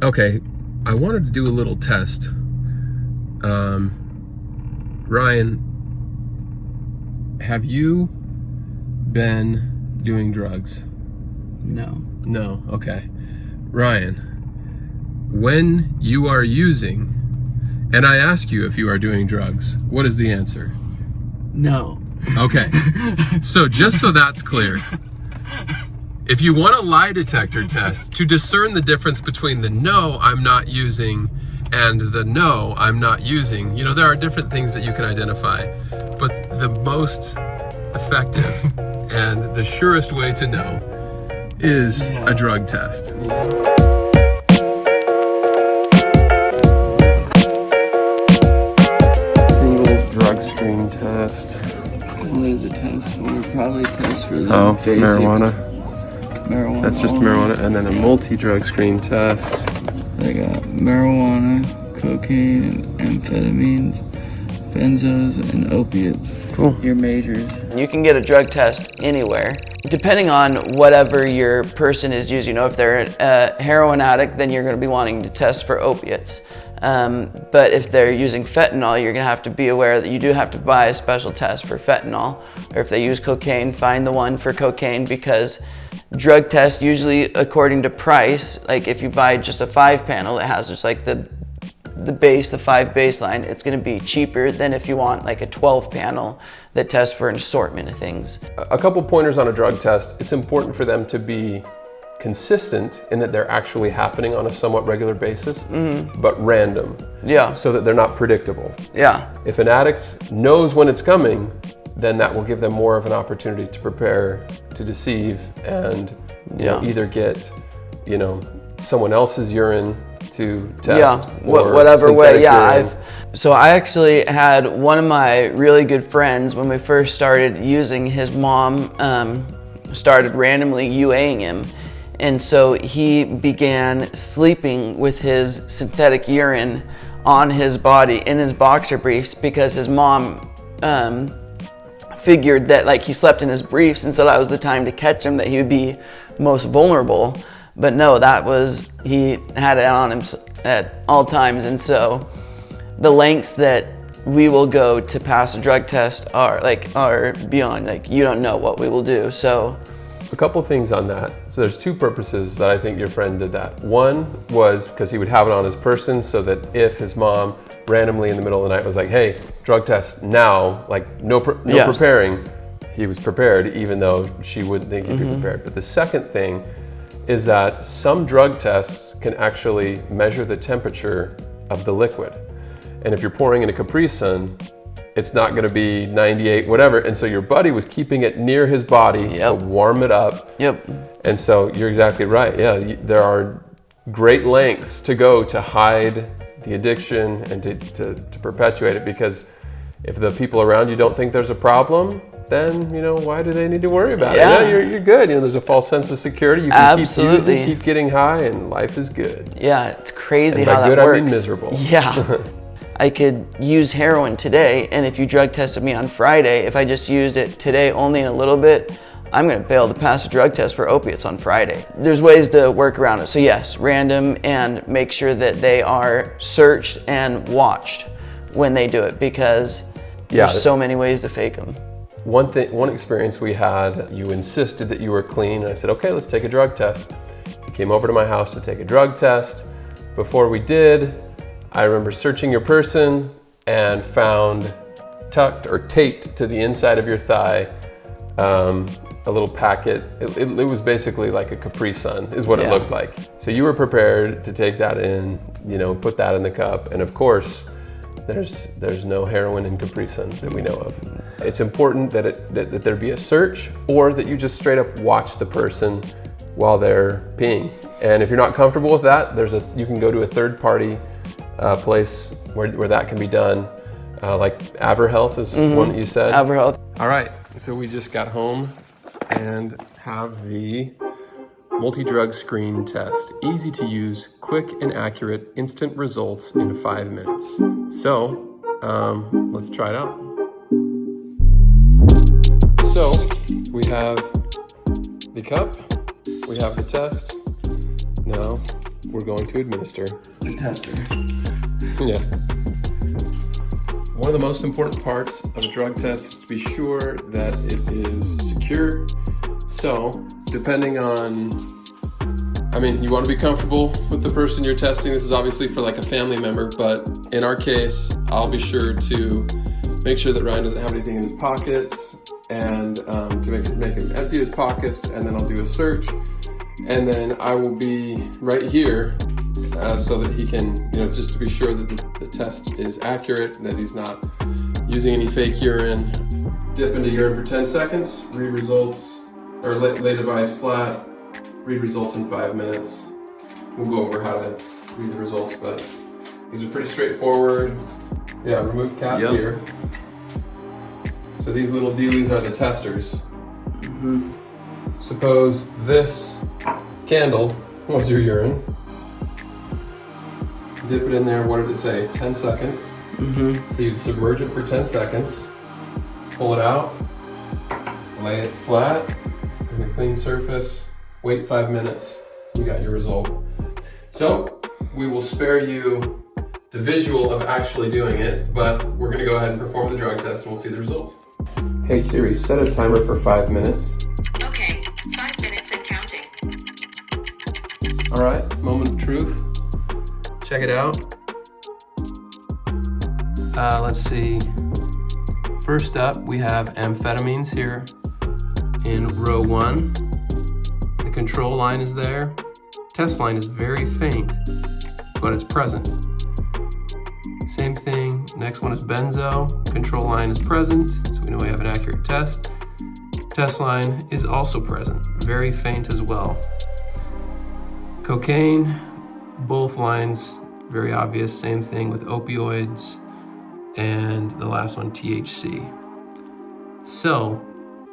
Okay, I wanted to do a little test. Ryan, have you been doing drugs? No. No, okay. Ryan, when you are using, and I ask you if you are doing drugs, what is the answer? No. Okay, so just so that's clear, if you want a lie detector test to discern the difference between the no, I'm not using, and the no, I'm not using, you know, there are different things that you can identify, but the most effective and the surest way to know is a drug test. Single drug screen test. What is a test? We'll probably test for the basics. Marijuana. That's just only. marijuana, and then a multi-drug screen test. They got marijuana, cocaine, amphetamines, benzos, and opiates. Cool. Your majors. You can get a drug test anywhere, depending on whatever your person is using. You know, if they're a heroin addict, then you're going to be wanting to test for opiates. But if they're using fentanyl, you're going to have to be aware that you do have to buy a special test for fentanyl. Or if they use cocaine, find the one for cocaine, because drug tests usually, according to price, like if you buy just a 5-panel that has just like the base, the 5 baseline, it's going to be cheaper than if you want like a 12-panel that tests for an assortment of things. A couple pointers on a drug test. It's important for them to be consistent in that they're actually happening on a somewhat regular basis, but random. Yeah. So that they're not predictable. Yeah. If an addict knows when it's coming, then that will give them more of an opportunity to prepare, to deceive, and you know, either get, you know, someone else's urine to test. Or whatever way. urine. So I actually had one of my really good friends, when we first started using, his mom started randomly UAing him. And so he began sleeping with his synthetic urine on his body in his boxer briefs, because his mom figured that like he slept in his briefs, and so that was the time to catch him, that he would be most vulnerable. But no, that was, he had it on him at all times. And so the lengths that we will go to pass a drug test are beyond, like, you don't know what we will do. So a couple things on that. So there's 2 purposes that I think your friend did that. One was because he would have it on his person, so that if his mom randomly in the middle of the night was like, hey, drug test now, like no preparing, he was prepared, even though she wouldn't think he'd be prepared. But the second thing is that some drug tests can actually measure the temperature of the liquid. And if you're pouring in a Capri Sun, it's not going to be 98, whatever. And so your buddy was keeping it near his body to warm it up. And so you're exactly right. Yeah, there are great lengths to go to hide the addiction and to perpetuate it, because if the people around you don't think there's a problem, then, you know, why do they need to worry about it? Yeah, you're good. You know, there's a false sense of security. You can keep using, keep getting high, and life is good. Yeah, it's crazy and how that good, works. I mean miserable. Yeah. I could use heroin today, and if you drug tested me on Friday, if I just used it today only in a little bit, I'm going to fail to pass a drug test for opiates on Friday. There's ways to work around it. So yes, random, and make sure that they are searched and watched when they do it, because there's so many ways to fake them. One experience we had, you insisted that you were clean, and I said, okay, let's take a drug test. You came over to my house to take a drug test. Before we did, I remember searching your person and found tucked or taped to the inside of your thigh a little packet. It was basically like a Capri Sun is what it looked like. So you were prepared to take that in, you know, put that in the cup, and of course, there's no heroin in Capri Sun that we know of. It's important that that there be a search, or that you just straight up watch the person while they're peeing. And if you're not comfortable with that, you can go to a third-party place where that can be done. Like AverHealth is one that you said. AverHealth. All right, so we just got home and have the multi-drug screen test. Easy to use, quick and accurate, instant results in 5 minutes. So let's try it out. So we have the cup, we have the test. Now we're going to administer The tester. Yeah. One of the most important parts of a drug test is to be sure that it is secure. So, depending on, you want to be comfortable with the person you're testing. This is obviously for like a family member, but in our case, I'll be sure to make sure that Ryan doesn't have anything in his pockets, and to make him empty his pockets, and then I'll do a search, and then I will be right here so that he can, just to be sure that the test is accurate, that he's not using any fake urine. Dip into urine for 10 seconds, read results, or lay device flat, read results in 5 minutes. We'll go over how to read the results, but these are pretty straightforward. Yeah, remove cap here. So these little dealies are the testers. Suppose this candle was your urine. Dip it in there, what did it say? 10 seconds. So you'd submerge it for 10 seconds, pull it out, lay it flat in a clean surface, wait 5 minutes, you got your result. So we will spare you the visual of actually doing it, but we're gonna go ahead and perform the drug test and we'll see the results. Hey Siri, set a timer for 5 minutes. Okay, 5 minutes and counting. All right, moment of truth. Check it out. Let's see. First up, we have amphetamines here in row 1. The control line is there. Test line is very faint, but it's present. Same thing, next one is benzo. Control line is present, so we know we have an accurate test. Test line is also present, very faint as well. Cocaine, both lines, very obvious, same thing with opioids, and the last one, THC. So,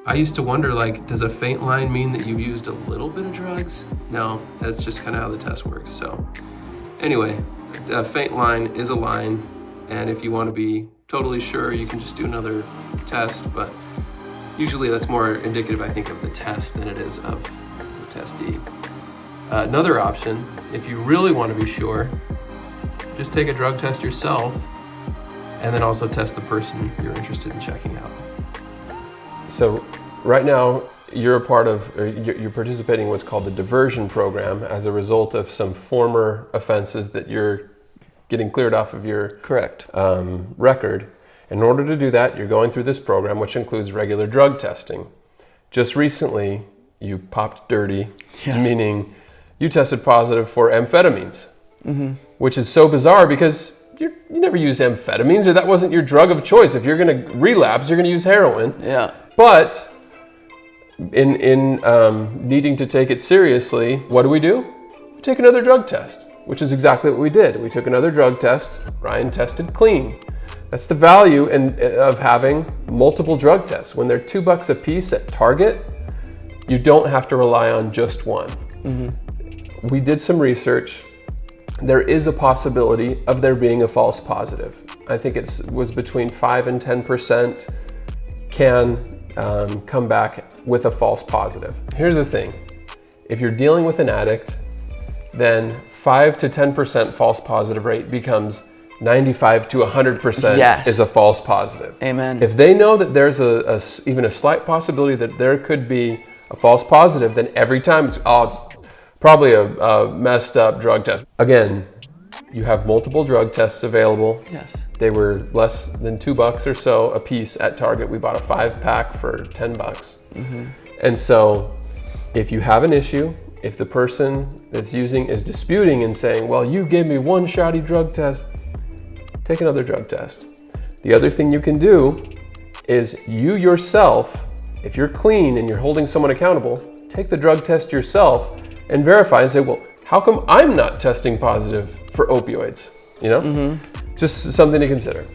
I used to wonder, does a faint line mean that you've used a little bit of drugs? No, that's just kind of how the test works. So, anyway, a faint line is a line, and if you want to be totally sure, you can just do another test, but usually that's more indicative, I think, of the test than it is of the testee. Another option, if you really want to be sure, just take a drug test yourself and then also test the person you're interested in checking out. So right now you're you're participating in what's called the Diversion Program as a result of some former offenses that you're getting cleared off of your record. In order to do that, you're going through this program, which includes regular drug testing. Just recently, you popped dirty, meaning you tested positive for amphetamines, which is so bizarre because you never used amphetamines, or that wasn't your drug of choice. If you're going to relapse, you're going to use heroin. Yeah. But in needing to take it seriously, what do? We take another drug test, which is exactly what we did. We took another drug test. Ryan tested clean. That's the value of having multiple drug tests. When they're $2 a piece at Target, you don't have to rely on just one. We did some research. There is a possibility of there being a false positive. I think it was between 5 and 10% can come back with a false positive. Here's the thing. If you're dealing with an addict, then 5 to 10% false positive rate becomes 95 to 100% is a false positive. Amen. If they know that there's even a slight possibility that there could be a false positive, then every time it's probably a messed up drug test. Again, you have multiple drug tests available. Yes. They were less than $2 or so a piece at Target. We bought a 5-pack for $10. And so if you have an issue, if the person that's using is disputing and saying, well, you gave me one shoddy drug test, take another drug test. The other thing you can do is you yourself, if you're clean and you're holding someone accountable, take the drug test yourself and verify and say, well, how come I'm not testing positive for opioids? Just something to consider.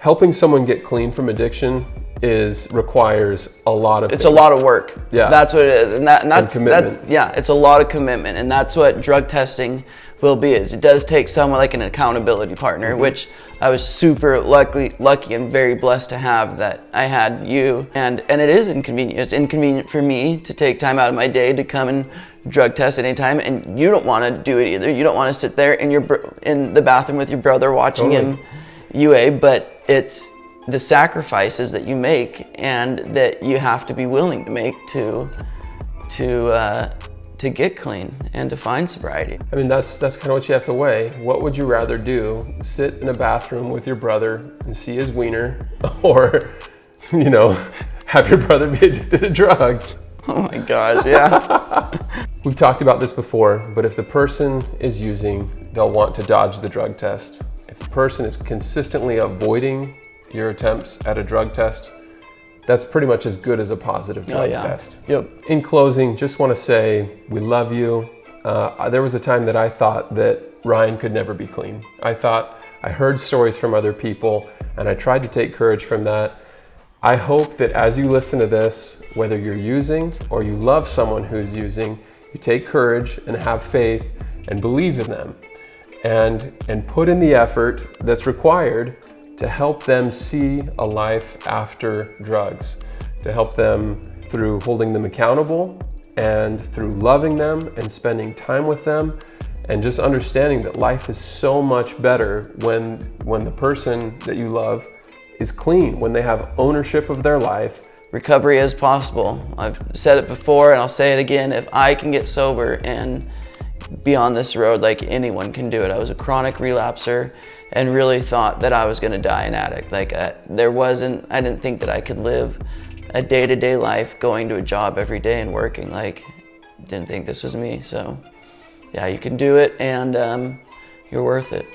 Helping someone get clean from addiction requires a lot of It's a lot of work. Yeah. That's what it is. And that's commitment. It's a lot of commitment. And that's what drug testing will be. It does take someone like an accountability partner, which I was super lucky and very blessed to have, that I had you. And it is inconvenient. It's inconvenient for me to take time out of my day to come and drug test at any time, and you don't want to do it either. You don't want to sit there in the bathroom with your brother watching him UA, but it's the sacrifices that you make and that you have to be willing to make to get clean and to find sobriety. I mean, that's kind of what you have to weigh. What would you rather do? Sit in a bathroom with your brother and see his wiener, or, you know, have your brother be addicted to drugs? Oh my gosh, yeah. We've talked about this before, but if the person is using, they'll want to dodge the drug test. If the person is consistently avoiding your attempts at a drug test, that's pretty much as good as a positive drug test. Yep. In closing, just want to say we love you. There was a time that I thought that Ryan could never be clean. I heard stories from other people, and I tried to take courage from that. I hope that as you listen to this, whether you're using or you love someone who's using, you take courage and have faith and believe in them, and put in the effort that's required to help them see a life after drugs, to help them through holding them accountable and through loving them and spending time with them, and just understanding that life is so much better when the person that you love is clean, when they have ownership of their life. Recovery is possible. I've said it before and I'll say it again. If I can get sober and be on this road, like, anyone can do it. I was a chronic relapser and really thought that I was gonna die an addict. Like, I didn't think that I could live a day-to-day life going to a job every day and working. Like, didn't think this was me. So yeah, you can do it, and you're worth it.